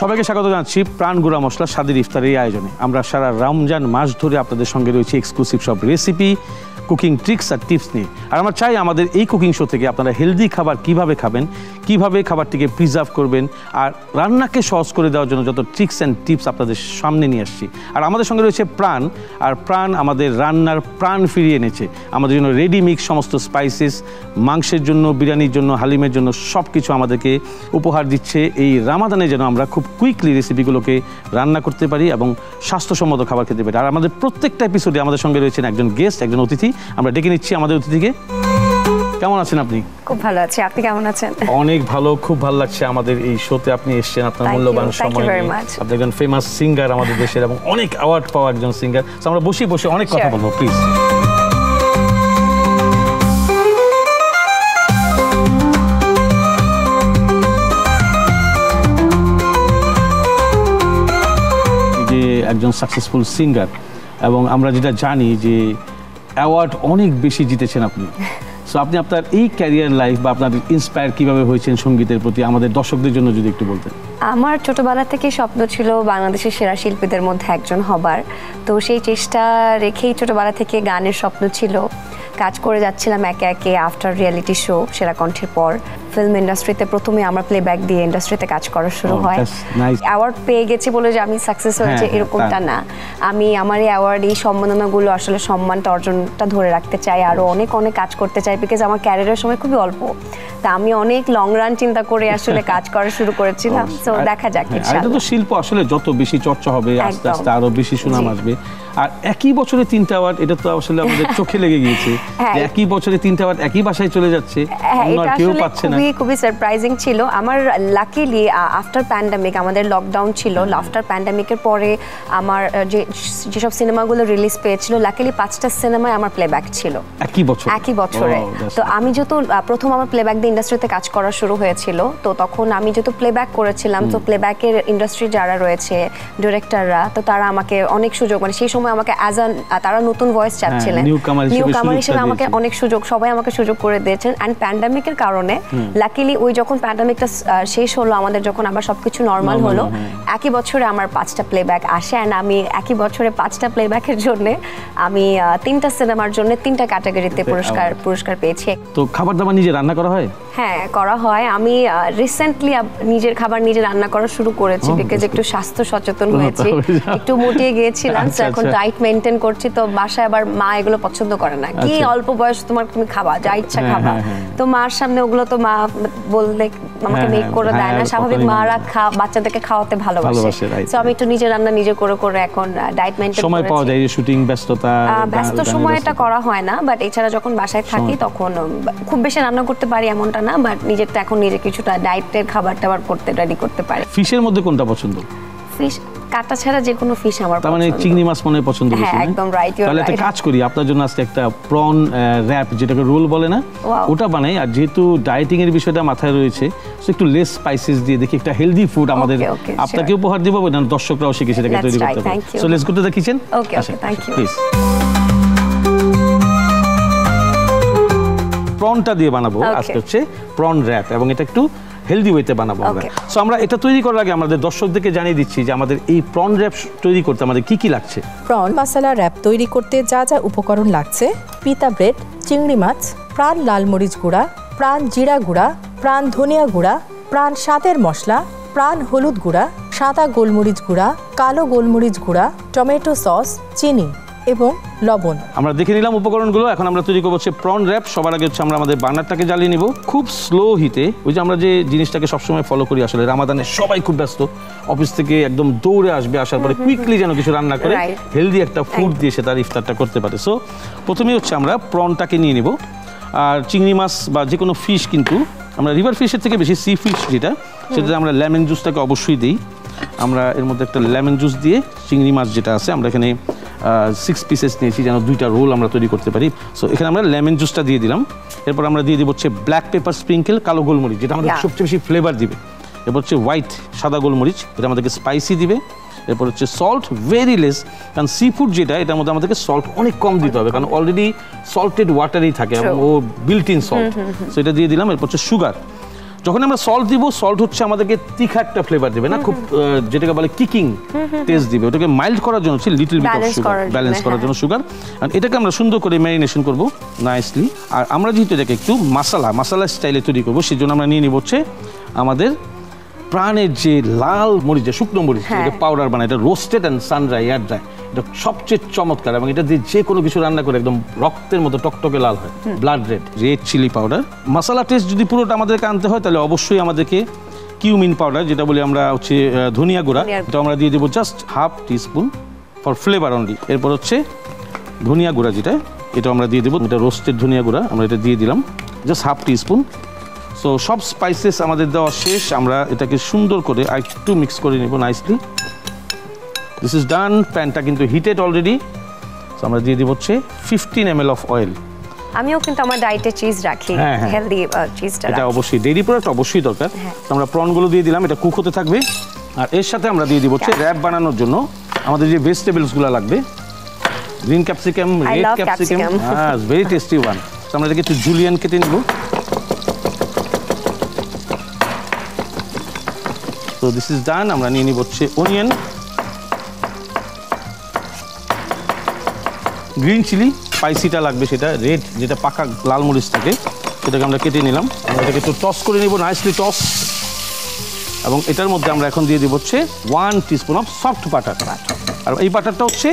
সবাইকে স্বাগত জানাচ্ছি প্রাণ গুঁড়া মশলা স্বাদের ইফতারের এই আয়োজনে। আমরা সারা রমজান মাস ধরে আপনাদের সঙ্গে রয়েছি এক্সক্লুসিভ সব রেসিপি, কুকিং ট্রিক্স আর টিপস নিয়ে। আর আমরা চাই আমাদের এই কুকিং শো থেকে আপনারা হেলদি খাবার কিভাবে খাবেন, কিভাবে খাবারটিকে প্রিজার্ভ করবেন, আর রান্নাকে সহজ করে দেওয়ার জন্য যত ট্রিক্স অ্যান্ড টিপস আপনাদের সামনে নিয়ে আসছি। আর আমাদের সঙ্গে রয়েছে প্রাণ, আর প্রাণ আমাদের রান্নার প্রাণ ফিরিয়ে এনেছে। আমাদের জন্য রেডি মিক্স সমস্ত স্পাইসেস, মাংসের জন্য, বিরিয়ানির জন্য, হালিমের জন্য সব কিছু আমাদেরকে উপহার দিচ্ছে এই রামাদানে, যেন আমরা খুব কুইকলি রেসিপিগুলোকে রান্না করতে পারি এবং স্বাস্থ্যসম্মত খাবার খেতে পারি। আর আমাদের প্রত্যেকটা এপিসোডে আমাদের সঙ্গে রয়েছেন একজন গেস্ট, একজন অতিথি। আমরা ডেকে নিচ্ছি আমাদের অতিথিকে। কেমন আছেন আপনি? খুব ভালো আছি, আপনি কেমন আছেন? অনেক ভালো, খুব ভালো লাগছে আমাদের এই শোতে আপনি এসেছেন। আপনার মূল্যবান সময় নিয়ে। আপনি একজন ফেমাস সিঙ্গার আমাদের দেশের এবং অনেক অ্যাওয়ার্ড পাওয়া একজন সিঙ্গার। আমরা বসে বসে অনেক কথা বলবো, প্লিজ। যে একজন সাকসেসফুল সিঙ্গার, এবং আমরা যেটা জানি যে অ্যাওয়ার্ড অনেক বেশি জিতেছেন আপনি। সো আপনি আপনার এই ক্যারিয়ার লাইফ বা আপনার ইন্সপায়ার কিভাবে হয়েছেন সঙ্গীতের প্রতি, আমাদের দর্শকদের জন্য যদি একটু বলতেন। আমার ছোটবেলা থেকে স্বপ্ন ছিল বাংলাদেশের সেরা শিল্পীদের মধ্যে একজন হবার। তো সেই চেষ্টা রেখেই ছোটবেলা থেকে গানের স্বপ্ন ছিল। কাজ করে যাচ্ছিলাম একে একে আফটার রিয়েলিটি শো সেরা কণ্ঠের পর। ফিল্ম ইন্ডাস্ট্রিতে প্রথমে আমার প্লেব্যাক দিয়ে ইন্ডাস্ট্রিতে কাজ করা শুরু হয়। অ্যাওয়ার্ড পেয়ে গেছি বলে যে আমি সাকসেস হয়েছে এরকমটা না। আমি আমার এই অ্যাওয়ার্ড, এই সম্মাননাগুলো আসলে সম্মানটা অর্জনটা ধরে রাখতে চাই, আরও অনেক অনেক কাজ করতে চাই, বিকজ আমার ক্যারিয়ারের সময় খুবই অল্প। তা আমি অনেক লং রান চিন্তা করে আসলে কাজ করা শুরু করেছিলাম। তো দেখা যাক। এটা তো শিল্প, আসলে যত বেশি চর্চা হবে আস্তে আস্তে আরো বেশি সুনাম আসবে। আর একই বছরে 3টা অ্যাওয়ার্ড, এটা তো আসলে আমাদের চোখে লেগে গিয়েছে। একই বছরে 3টা অ্যাওয়ার্ড একই বাসায় চলে যাচ্ছে, অন্য কেউ পাচ্ছে না। খুবই সারপ্রাইজিং ছিল আমার। লাকিলি আফটার প্যান্ডামিক, আমাদের লকডাউন ছিল, আফটার প্যান্ডামিকের পরে আমার যেসব সিনেমাগুলো রিলিজ পেয়েছিল, লাকিলি 5টা সিনেমায় আমার প্লেব্যাক ছিল একই বছরে। তো আমি যেহেতু প্রথম আমার প্লেব্যাক দিয়ে ইন্ডাস্ট্রিতে কাজ করা শুরু হয়েছিল, তো তখন আমি যেহেতু প্লেব্যাক করেছিলাম, তো প্লেব্যাকের ইন্ডাস্ট্রি যারা রয়েছে ডিরেক্টররা, তো তারা আমাকে অনেক সুযোগ, মানে সেই সময় আমাকে তারা নতুন ভয়েস চাচ্ছিলেন, নিউ কামার হিসেবে আমাকে অনেক সুযোগ, সবাই আমাকে সুযোগ করে দিয়েছেন। অ্যান্ড প্যান্ডামিকের কারণে লাকিলি ওই যখন প্যান্ডামিকটা শেষ হলো, আমাদের যখন আবার সবকিছু নর্মাল হলো, একই বছরে আমার 5টা প্লেব্যাক আসে। অ্যান্ড আমি একই বছরে 5টা প্লেব্যাকের জন্য আমি 3টা সিনেমার জন্য 3টা ক্যাটাগরিতে পুরস্কার পেয়েছি। তো খাবার দাবার নিজে রান্না করা হয়? হ্যাঁ, করা হয়। আমি রিসেন্টলি নিজের খাবার নিজে রান্না করা শুরু করেছি, বিকজ একটু স্বাস্থ্য সচেতন হয়েছি, একটু মোটিয়ে গিয়েছিলাম। এখন ডায়েট মেনটেন করছি। তো বাসায় আবার মা এগুলো পছন্দ করে না, কি অল্প বয়স তুমি খাবা যা ইচ্ছা খাবা। তো মার সামনে ওগুলো তো মা বললে আমাকে মেক করে দেয় না। স্বাভাবিক মারা বাচ্চাদেরকে খাওয়াতে ভালোবাসে। তো আমি একটু নিজে রান্না নিজে করে এখন ডায়েট মেনটেন করেছি। সময় পাওয়া যায় শুটিং ব্যস্ততা? ব্যস্ত সময়টা করা হয় না, বাট এছাড়া যখন বাসায় থাকি তখন খুব বেশি রান্না করতে পারি এমনটা না, বাট নিজেরটা এখন নিজে কিছুটা ডায়েটের খাবার টাবার করতে রেডি করতে পারি। ফিশের মধ্যে কোনটা পছন্দ? ফিশ কাটা ছাড়া যে কোনো ফিশ আমার পছন্দ। মানে চিংড়ি মাছ মনে পছন্দ বেশি? হ্যাঁ, একদম রাইট। তাহলে একটা কাজ করি, আপনার জন্য আজকে একটা প্রন র‍্যাপ, যেটাকে রোল বলে না, ওটা বানাই। আর যেহেতু ডায়েটিং এর বিষয়টা মাথায় রয়েছে, সো একটু লেস স্পাইসেস দিয়ে দেখি একটা হেলদি ফুড আমাদের আপনাকে উপহার দিব, না দর্শকরাও শিখে সেটাকে তৈরি করতে পারে। So let's go to the kitchen. Okay, thank you. Please. প্রনটা দিয়ে বানাবো আজকে, হচ্ছে প্রন র‍্যাপ, এবং এটা একটু হেলদি ওয়েতে বানাবো আমরা। সো আমরা এটা তৈরি করার আগে আমাদের দর্শকদেরকে জানিয়ে দিচ্ছি যে আমাদের এই প্রন র‍্যাপ তৈরি করতে আমাদের কি কি লাগছে। প্রন মশলা র‍্যাপ তৈরি করতে যা যা উপকরণ লাগছে: পিতা ব্রেড, চিংড়ি মাছ, প্রাণ লাল মরিচ গুঁড়া, প্রাণ জিরা গুঁড়া, প্রাণ ধনিয়া গুঁড়া, প্রাণ স্বাদের মশলা, প্রাণ হলুদ গুঁড়া, সাদা গোলমরিচ গুঁড়া, কালো গোলমরিচ গুঁড়া, টমেটো সস, চিনি এবং লবণ। আমরা দেখে নিলাম উপকরণগুলো। এখন আমরা তৈরি করবো হচ্ছে প্রন র‍্যাপ। সবার আগে হচ্ছে আমরা আমাদের বার্নারটাকে জ্বালিয়ে নিব খুব স্লো হিটে। ওই যে আমরা যে জিনিসটাকে সবসময় ফলো করি, আসলে রামাদানে সবাই খুব ব্যস্ত, অফিস থেকে একদম দৌড়ে আসবে, আসার পরে কুইকলি যেন কিছু রান্না করে হেলদি একটা ফুড দিয়ে সে তার ইফতারটা করতে পারে। সো প্রথমেই হচ্ছে আমরা প্রনটাকে নিয়ে নিব। আর চিংড়ি মাছ বা যে কোনো ফিশ, কিন্তু আমরা রিভার ফিশের থেকে বেশি সি ফিশ যেটা, সেটাতে আমরা লেমন জুসটাকে অবশ্যই দিই। আমরা এর মধ্যে একটা লেমন জুস দিয়ে চিংড়ি মাছ যেটা আছে, আমরা এখানে 6 পিসেস নিয়েছি, যেন 2টা রোল আমরা তৈরি করতে পারি। সো এখানে আমরা লেমন জুসটা দিয়ে দিলাম। এরপর আমরা দিয়ে দিব হচ্ছে ব্ল্যাক পেপার স্প্রিঙ্কেল, কালো গোলমরিচ, যেটা আমাদের সবচেয়ে বেশি ফ্লেভার দিবে। এরপর হচ্ছে হোয়াইট, সাদা গোলমরিচ, এটা আমাদেরকে স্পাইসি দিবে। এরপর হচ্ছে সল্ট, ভেরি লেস, কারণ সি ফুড যেটা, এটার মধ্যে আমাদেরকে সল্ট অনেক কম দিতে হবে, কারণ অলরেডি সল্টেড ওয়াটারই থাকে এবং ও বিল্ট ইন সল্ট। সো এটা দিয়ে দিলাম। এরপর হচ্ছে সুগার, যখন আমরা সল্ট দিব, সল্ট হচ্ছে আমাদেরকে তীখা একটা ফ্লেভার দেবে না, খুব যেটাকে বলে কিকিং টেস্ট দিবে। ওটাকে মাইল্ড করার জন্য হচ্ছে little bit of sugar, balance করার জন্য সুগার। আর এটাকে আমরা সুন্দর করে ম্যারিনেশন করব নাইসলি। আর আমরা যেহেতু এটাকে একটু মাসালা স্টাইলে তৈরি করবো, সেই জন্য আমরা নিয়ে নিব হচ্ছে আমাদের প্রাণের যে লাল মরিচ, যে শুকনো মরিচ, এটা পাউডার বানায়, এটা roasted and sun dry, air dry, এটা সবচেয়ে চমৎকার এবং এটা দিয়ে যে কোনো কিছু রান্না করে একদম রক্তের মতো টকটকে লাল হয়, ব্লাড রেড চিলি পাউডার। মশলা টেস্ট যদি পুরোটা আমাদেরকে আনতে হয় তাহলে অবশ্যই আমাদেরকে কিউমিন পাউডার, যেটা বলি আমরা হচ্ছে ধনিয়া গুঁড়া, এটা আমরা দিয়ে দেবো just half teaspoon for flavour only. এরপর হচ্ছে ধনিয়া গুঁড়া, যেটা এটা আমরা দিয়ে দেবো, এটা রোস্টেড ধনিয়া গুঁড়া, আমরা এটা দিয়ে দিলাম জাস্ট হাফ টিস্পুন। সো সব স্পাইসেস আমাদের দেওয়া শেষ, আমরা এটাকে সুন্দর করে একটু মিক্স করে নেব নাইসলি। This is done. প্যানটা কিন্তু হিটেড অলরেডি। সো আমরা দিয়ে দিব হচ্ছে 15 ml অফ অয়েল। আমিও কিন্তু আমার ডায়েটে চিজ রাখি, হেলদি চিজটা এটা অবশ্যই ডেইরি প্রোডাক্ট অবশ্যই দরকার। তো আমরা প্রনগুলো দিয়ে দিলাম, এটা কুক হতে থাকবে। আর এর সাথে আমরা দিয়ে দিব হচ্ছে র‍্যাপ বানানোর জন্য আমাদের যে ভেজিটেবলসগুলো লাগবে, green capsicum, red capsicum, very tasty one. তো আমরা এটাকে একটু জুলিয়ান কেটে নিব। তো দিস ইজ ডান। আমরা নিয়ে নিব হচ্ছে অনিয়ন, গ্রিন চিলি, স্পাইসিটা লাগবে সেটা, রেড যেটা পাকা লাল মরিচ থাকে সেটাকে আমরা কেটে নিলাম। আমরা এটাকে একটু টস করে নিব, নাইসলি টস। এবং এটার মধ্যে আমরা এখন দিয়ে দিব হচ্ছে 1 টিস্পুন অফ সফট বাটার। আর এই বাটারটা হচ্ছে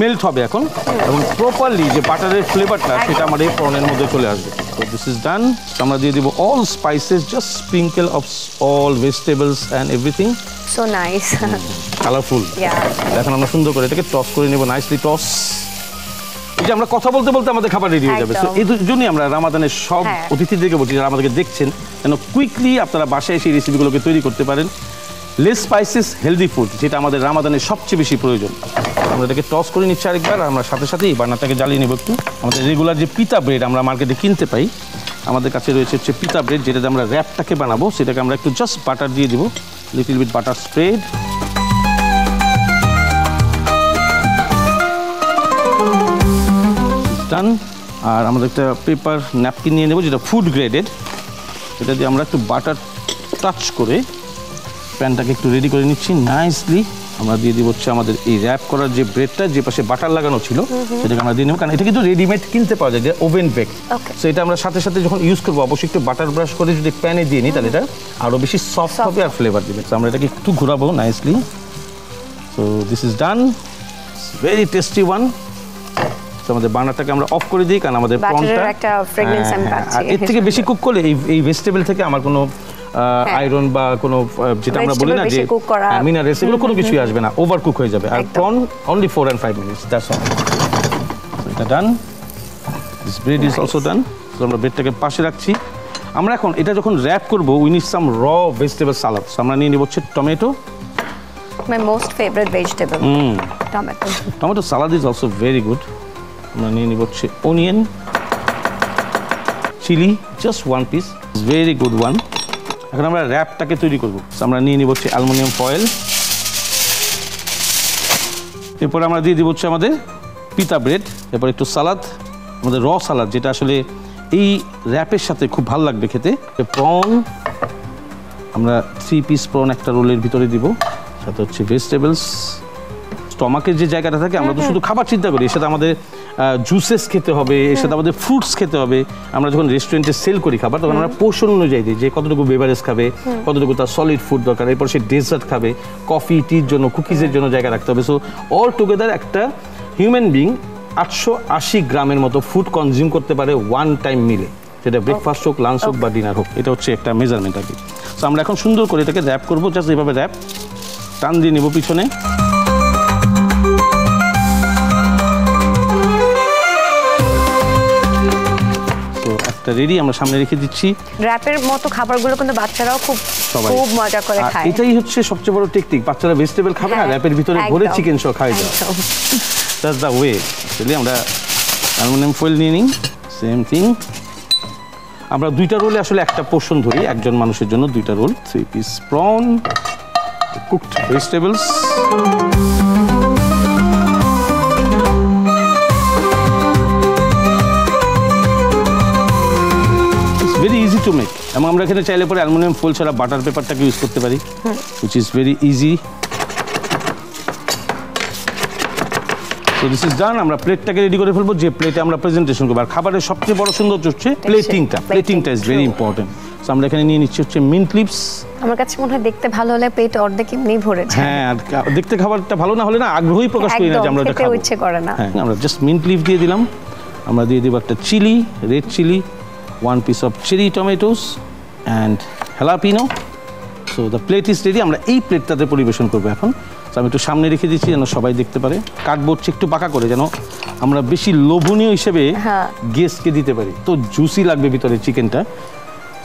মেল্ট হবে এখন, এবং প্রপারলি যে বাটারের ফ্লেভারটা সেটা আমার এই প্রনের মধ্যে চলে আসবে। তো দিস ইজ ডান। আমরা দিয়ে দিব all spices, just sprinkle of all vegetables and everything. So nice, colourful. এখন আমরা সুন্দর করে এটাকে টস করে নেব, নাইসলি টস। এই যে আমরা কথা বলতে বলতে আমাদের খাবার রেডি হয়ে যাবে। তো এই জন্যই আমরা রামাদানের সব অতিথিদেরকে বলছি, যারা আমাদেরকে দেখছেন, যেন কুইকলি আপনারা বাসায় এসে রেসিপিগুলোকে তৈরি করতে পারেন। লেস স্পাইসেস হেলদি ফুড, যেটা আমাদের রামাদানের সবচেয়ে বেশি প্রয়োজন। আমরা এটাকে টস করে নিচ্ছি আরেকবার। আমরা সাথে সাথে এই বার্নারটাকে জ্বালিয়ে নেব একটু। আমাদের রেগুলার যে পিতা ব্রেড আমরা মার্কেটে কিনতে পাই, আমাদের কাছে রয়েছে হচ্ছে পিতা ব্রেড, যেটাতে আমরা র্যাপটাকে বানাবো। সেটাকে আমরা একটু জাস্ট বাটার দিয়ে দিব, লিটল বিট বাটার স্প্রেড। ডান। আর আমরা একটা পেপার ন্যাপকিন নিয়ে নেব, যেটা ফুড গ্রেডেড। এটা দিয়ে আমরা একটু বাটার টাচ করে প্যানটাকে একটু রেডি করে নিচ্ছি নাইসলি। আমরা দিয়ে দিব হচ্ছে আমাদের এই র্যাপ করার যে ব্রেডটা, যে পাশে বাটার লাগানো ছিল সেটাকে আমরা দিয়ে নেব, কারণ এটা কিন্তু রেডিমেড কিনতে পাওয়া যায়, যে ওভেন বেক। সো এটা আমরা সাথে সাথে যখন ইউজ করবো অবশ্যই একটু বাটার ব্রাশ করে যদি প্যানে দিয়ে নিই, তাহলে এটা আরও বেশি সফট হবে আর ফ্লেভার দেবে। তো আমরা এটাকে একটু ঘোরাবো nicely. So this is done, very tasty one. আমাদের বার্নারটাকে আমরা অফ করে দিই, কারণ আমাদের প্রনটা একটা ফ্রেগনেন্স আমি পাচ্ছি। এর থেকে বেশি কুক করলে এই ভেজিটেবল থেকে আমার কোনো আয়রন বা কোনো যেটা আমরা বলি না যে মিনারেলস, এগুলো কোনো কিছুই আসবে না, ওভার কুক হয়ে যাবে। আর prawn only 4 and 5 minutes, that's all. এটা done. This bread is also done. তো আমরা ব্রেডটাকে পাশে রাখছি। আমরা এখন এটা যখন র্যাপ করব, উই নিড সাম র ভেজিটেবল সালাদ। আমরা নিয়ে নিব হচ্ছে tomato, my most favourite vegetable, tomato. Tomato salad is also very good. আমরা নিয়ে নিব হচ্ছে onion, chilli, just 1 piece, very good one. এখন আমরা র্যাপটাকে তৈরি করব। আমরা নিয়ে নিব হচ্ছে অ্যালুমিনিয়াম ফয়েল। এরপর আমরা দিয়ে দিব হচ্ছে আমাদের পিতা ব্রেড, এরপর একটু সালাদ, আমাদের র সালাদ, যেটা আসলে এই র্যাপের সাথে খুব ভালো লাগবে খেতে। প্রন, আমরা 3 পিস প্রন একটা রোলের ভিতরে দিব, সাথে হচ্ছে ভেজিটেবলস। স্টমাকের যে জায়গাটা থাকে, আমরা তো শুধু খাবার চিন্তা করি, এর সাথে আমাদের জুসেস খেতে হবে, এর সাথে আমাদের ফ্রুটস খেতে হবে। আমরা যখন রেস্টুরেন্টে সেল করি খাবার, তখন আমরা পোর্শন অনুযায়ী দিই, যে কতটুকু বেভারেজ খাবে, কতটুকু তার সলিড ফুড দরকার, এরপর সে ডেজার্ট খাবে, কফি টির জন্য, কুকিজের জন্য জায়গা রাখতে হবে। সো অল টুগেদার একটা হিউম্যান বিং 880 গ্রামের মতো ফুড কনজিউম করতে পারে ওয়ান টাইম মিলে, সেটা ব্রেকফাস্ট হোক, লাঞ্চ হোক বা ডিনার হোক। এটা হচ্ছে একটা মেজারমেন্ট আর কি। সো আমরা এখন সুন্দর করে এটাকে র্যাপ করবো, জাস্ট এইভাবে র্যাপ টান দিয়ে নেবো পিছনে। রেডি, আমরা সামনে রেখে দিচ্ছি। র‍্যাপের মতো খাবারগুলো কিন্তু বাচ্চারাও খুব মজা করে খায়। এটাই হচ্ছে সবচেয়ে বড় টেকনিক, বাচ্চারা ভেজিটেবল খাবে না, র‍্যাপের ভিতরে ভরে চিকেন সহ খায় যায়। That's the way. অ্যাকচুয়ালি আমরা অ্যালুমিনিয়াম ফয়েল নিয়ে নিই, সেম থিং। আমরা 2টা রোলে আসলে একটা পোর্শন ধরি, একজন মানুষের জন্য 2টা roll. 3 piece prawn, cooked vegetables, very easy to make. এবং আমরা এখানে চাইলে পরে অ্যালুমিনিয়াম ফোল ছাড়া বাটার পেপারটাকে ইউজ করতে পারি, উইচ ইজ ভেরি ইজি। তো দিস ইজ ডান। আমরা প্লেটটাকে রেডি করে ফেলবো, যে প্লেটে আমরা প্রেজেন্টেশন করবো। আর খাবারের সবচেয়ে বড় সৌন্দর্য হচ্ছে প্লেটিংটা ইজ ভেরি ইম্পর্টেন্ট। সো আমরা এখানে নিয়ে নিচ্ছি হচ্ছে মিন্ট লিভস। আমার কাছে মনে হয় দেখতে ভালো হলে পেট অর্ধেক এমনি ভরে যায়। হ্যাঁ, আর দেখতে খাবারটা ভালো না হলে না আগ্রহই প্রকাশ করি না যে আমরা এটা খাবো, ইচ্ছে করে না। হ্যাঁ, আমরা জাস্ট মিন্ট লিভ দিয়ে দিলাম। আমরা দিয়ে দেবো একটা chilli, red chilli, 1 piece of cherry tomatoes and jalapeno. So the plate is ready. আমরা এই প্লেটটাতে পরিবেশন করবো এখন। তো আমি একটু সামনে রেখে দিচ্ছি যেন সবাই দেখতে পারে। কাটবোর্ডটা একটু পাকা করে যেন আমরা বেশি লোভনীয় হিসেবে গেস্টকে দিতে পারি। তো জুসি লাগবে ভিতরে চিকেনটা।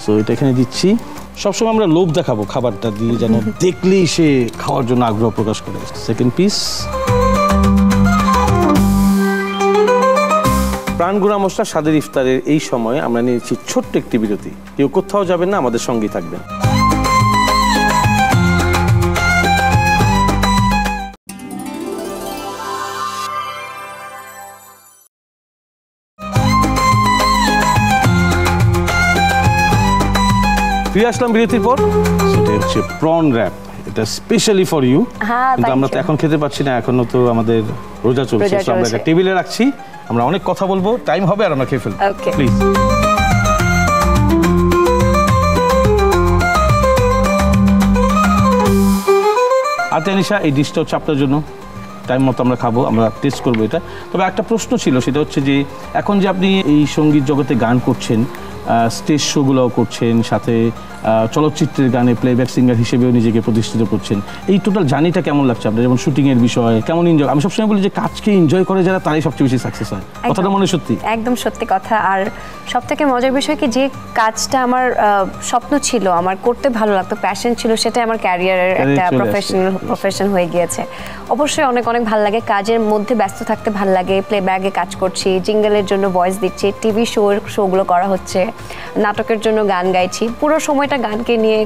সো এটা এখানে দিচ্ছি। সবসময় আমরা লোভ দেখাবো খাবারটা দিয়ে, যেন দেখলেই সে খাওয়ার জন্য আগ্রহ প্রকাশ করে। Second piece. প্রাণগুড়া মশলা স্বাদের ইফতারের এই সময়ে আমরা নিয়েছি ছোট্ট একটি বিরতি। কেউ কোথাও যাবেন না, আমাদের সঙ্গেই থাকবেন। ফিরে আসলাম বিরতির পর। সেটা হচ্ছে প্রন র্যাপ। এটা স্পেশালি ফর ইউ। কিন্তু আমরা তো এখন খেতে পাচ্ছি না, এখনো তো আমাদের রোজা চলছে। আমরা একটা টেবিলে রাখছি, আমরা অনেক কথা বলবো, টাইম হবে আর আমরা খেয়ে ফেলবো। প্লিজ। আর তানিশা, এই ডিশটা হচ্ছে আপনার জন্য। টাইম মতো আমরা খাবো, আমরা টেস্ট করবো এটা। তবে একটা প্রশ্ন ছিল, সেটা হচ্ছে যে এখন যে আপনি এই সঙ্গীত জগতে গান করছেন, স্টেজ শোগুলোও করছেন, সাথে চলচ্চিত্রের গানে প্লেব্যাক সিঙ্গার হিসেবেও নিজেকে প্রতিষ্ঠিত করছেন, এই টোটাল জার্নিটা কেমন লাগছে আপনার? যেমন শুটিংয়ের বিষয় কেমন এনজয়? আমি সবসময় বলি যে কাজকে এনজয় করে যারা, তারাই সবচেয়ে বেশি সাকসেস হয়। কথাটা মনে সত্যি? একদম সত্যি কথা। আর সব থেকে মজার বিষয় কি, যে কাজটা আমার স্বপ্ন ছিল, আমার করতে ভালো লাগতো, প্যাশন ছিল, সেটা আমার ক্যারিয়ারের একটা প্রফেশন হয়ে গিয়েছে। অবশ্যই অনেক অনেক ভালো লাগে, কাজের মধ্যে ব্যস্ত থাকতে ভালো লাগে। প্লেব্যাকে কাজ করছি, জিঙ্গেলের জন্য ভয়েস দিচ্ছি, টিভি শোগুলো করা হচ্ছে, নাটকের জন্য গান গাইছি, পুরো সময়টা গানকে নিয়ে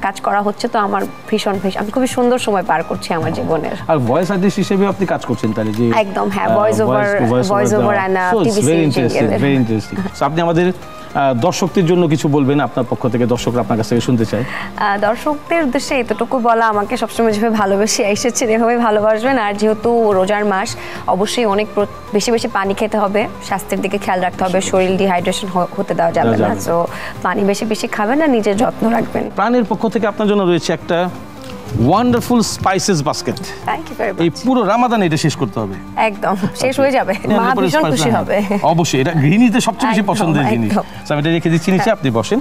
কাজ করা হচ্ছে। তো আমার ভীষণ আমি খুবই সুন্দর সময় পার করছি আমার জীবনের। আর ভয়েস আর্টিস্ট হিসেবে আপনি কাজ করছেন তাহলে? যে একদম, হ্যাঁ, voice over and TV serial. Very interesting. So আপনি আমাদের দর্শকদের জন্য কিছু বলবেন আপনার পক্ষ থেকে? দর্শকরা আপনার কাছ থেকে শুনতে চায়। দর্শকদের উদ্দেশ্যে এতটুকু বলা, আমাকে সবসময় যেভাবে ভালোবেসে এসেছেন এভাবে ভালোবাসবেন। আর যেহেতু রোজার মাস, অবশ্যই অনেক বেশি বেশি পানি খেতে হবে, স্বাস্থ্যের দিকে খেয়াল রাখতে হবে, শরীর ডিহাইড্রেশন হতে দেওয়া যাবে না। সো পানি বেশি বেশি খাবেন আর নিজের যত্ন রাখবেন। প্রাণের পক্ষ থেকে আপনার জন্য রয়েছে একটা wonderful spices basket. Thank you very much. এই পুরো রামাদানে এটা শেষ করতে হবে। একদম শেষ হয়ে যাবে, মা ভীষণ খুশি হবে। অবশ্যই, এটা গৃহিণীদের সবচেয়ে বেশি পছন্দের জিনিস। আমি এটা রেখে দিচ্ছি নিচে, আপনি বসেন।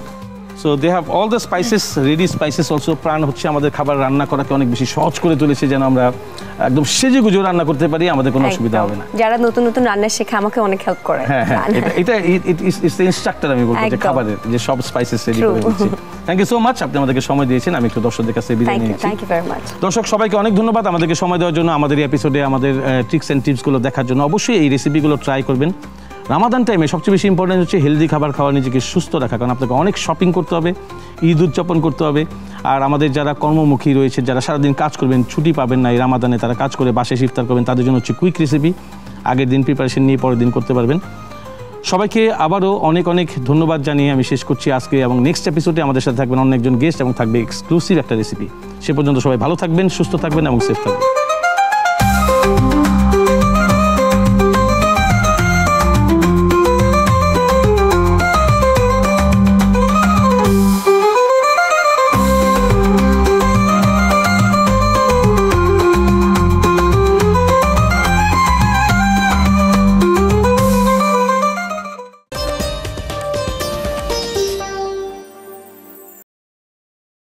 So they have all the spices, ready spices also. PRAN হচ্ছে আমাদের খাবার রান্না করাকে অনেক বেশি সহজ করে তুলেছে, যেন আমরা একদম সেজে গুজে রান্না করতে পারি, আমাদের কোনো অসুবিধা হবে না। যারা নতুন নতুন রান্না শেখে আমাকে অনেক হেল্প করে। হ্যাঁ, এটা ইনস্ট্রাক্টর আমি বলবো, যে খাবারের যে সব স্পাইসেস রেডি করে দিচ্ছি। থ্যাংক ইউ সো মাচ, আপনি আমাদেরকে সময় দিয়েছেন। আমি একটু দর্শকদের কাছে বিদায় নিচ্ছি। Thank you very much. দর্শক সবাইকে অনেক ধন্যবাদ আমাদেরকে সময় দেওয়ার জন্য, আমাদের এই এপিসোডে আমাদের ট্রিক্স অ্যান্ড টিপসগুলো দেখার জন্য। অবশ্যই এই রেসিপিগুলো ট্রাই করবেন। রামাদান টাইমে সবচেয়ে বেশি ইম্পর্টেন্ট হচ্ছে হেলদি খাবার খাওয়া, নিজেকে সুস্থ রাখা। কারণ আপনাকে অনেক শপিং করতে হবে, ঈদ উদযাপন করতে হবে। আর আমাদের যারা কর্মমুখী রয়েছে, যারা সারাদিন কাজ করবেন, ছুটি পাবেন না এই রামাদানে, তারা কাজ করে বাসায় ইফতার করবেন, তাদের জন্য হচ্ছে কুইক রেসিপি। আগের দিন প্রিপারেশন নিয়ে পরের দিন করতে পারবেন। সবাইকে আবারও অনেক অনেক ধন্যবাদ জানিয়ে আমি শেষ করছি আজকে। এবং নেক্সট এপিসোডে আমাদের সাথে থাকবেন অন্য একজন গেস্ট এবং থাকবে এক্সক্লুসিভ একটা রেসিপি। সে পর্যন্ত সবাই ভালো থাকবেন, সুস্থ থাকবেন এবং সেফ থাকবেন।